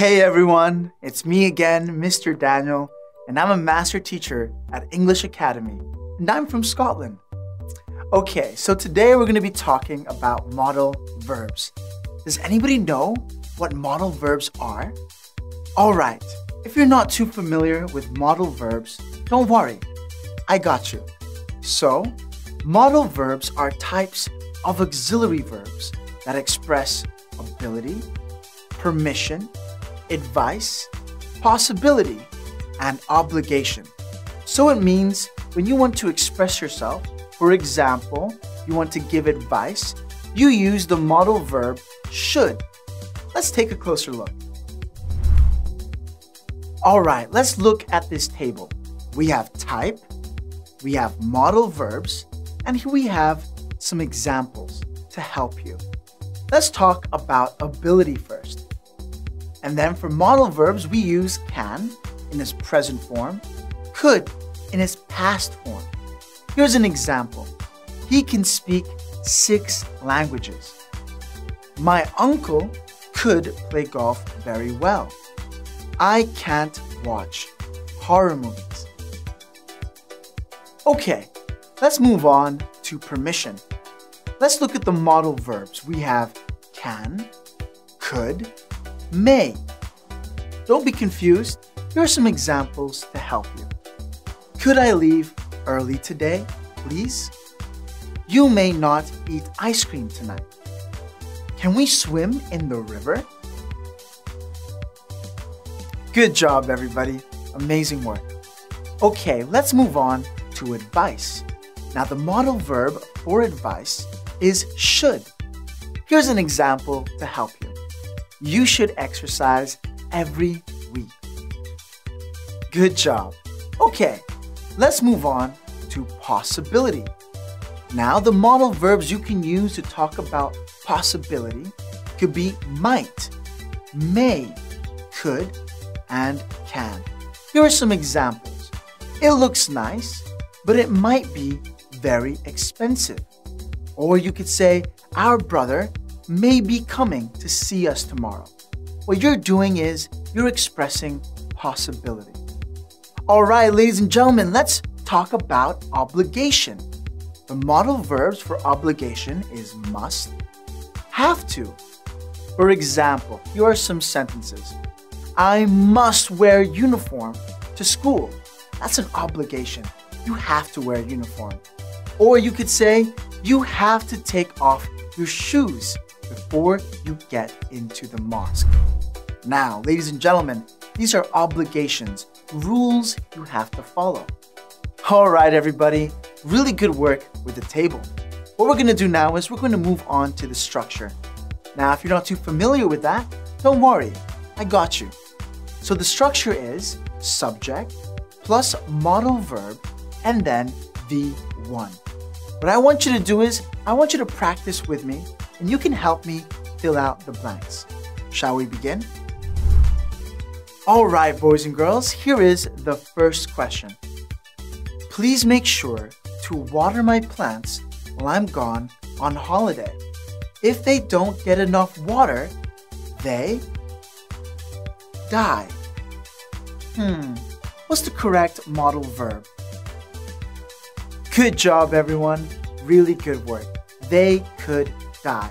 Hey everyone, it's me again, Mr. Daniel, and I'm a master teacher at English Academy, and I'm from Scotland. Okay, so today we're going to be talking about modal verbs. Does anybody know what modal verbs are? Alright, if you're not too familiar with modal verbs, don't worry, I got you. So, modal verbs are types of auxiliary verbs that express ability, permission, advice, possibility, and obligation. So it means when you want to express yourself, for example, you want to give advice, you use the modal verb should. Let's take a closer look. Alright, let's look at this table. We have type, we have modal verbs, and here we have some examples to help you. Let's talk about ability first. And then for modal verbs, we use can in its present form, could in its past form. Here's an example. He can speak 6 languages. My uncle could play golf very well. I can't watch horror movies. Okay, let's move on to permission. Let's look at the modal verbs. We have can, could, may. Don't be confused. Here are some examples to help you. Could I leave early today, please? You may not eat ice cream tonight. Can we swim in the river? Good job, everybody. Amazing work. Okay, let's move on to advice. Now, the modal verb for advice is should. Here's an example to help you. You should exercise every week. Good job. Okay, let's move on to possibility. Now, the modal verbs you can use to talk about possibility could be might, may, could, and can. Here are some examples. It looks nice, but it might be very expensive. Or you could say, our brother may be coming to see us tomorrow. What you're doing is you're expressing possibility. Alright, ladies and gentlemen, let's talk about obligation. The modal verbs for obligation is must, have to. For example, here are some sentences. I must wear uniform to school. That's an obligation. You have to wear a uniform. Or you could say, you have to take off your shoes before you get into the mosque. Now, ladies and gentlemen, these are obligations, rules you have to follow. All right, everybody, really good work with the table. What we're going to do now is we're going to move on to the structure. Now, if you're not too familiar with that, don't worry, I got you. So the structure is subject plus modal verb and then V1. What I want you to do is, I want you to practice with me and you can help me fill out the blanks. Shall we begin? All right, boys and girls, here is the first question. Please make sure to water my plants while I'm gone on holiday. If they don't get enough water, they die. What's the correct modal verb? Good job, everyone. Really good work. They could die.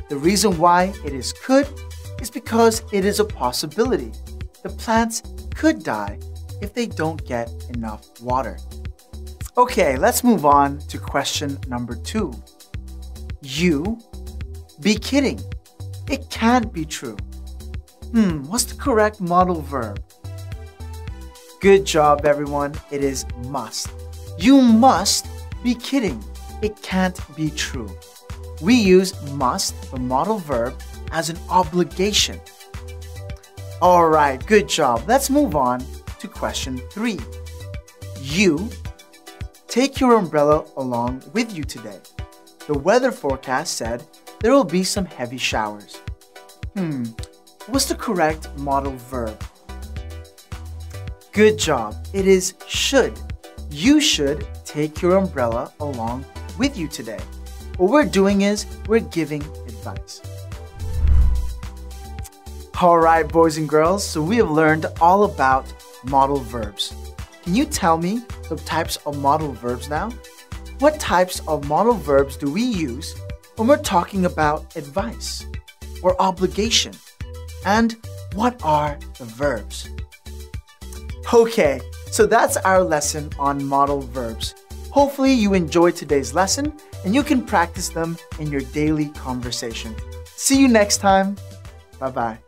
The reason why it is could is because it is a possibility. The plants could die if they don't get enough water. Okay, let's move on to question number 2. You be kidding. It can't be true. What's the correct modal verb? Good job, everyone. It is must. You must be kidding. It can't be true. We use must, the modal verb, as an obligation. All right, good job. Let's move on to question 3. You take your umbrella along with you today. The weather forecast said there will be some heavy showers. What's the correct modal verb? Good job. It is should. You should take your umbrella along with you today. What we're doing is we're giving advice. All right, boys and girls, so we have learned all about modal verbs. Can you tell me the types of modal verbs now? What types of modal verbs do we use when we're talking about advice or obligation? And what are the verbs? Okay, so that's our lesson on modal verbs. Hopefully you enjoyed today's lesson and you can practice them in your daily conversation. See you next time. Bye-bye.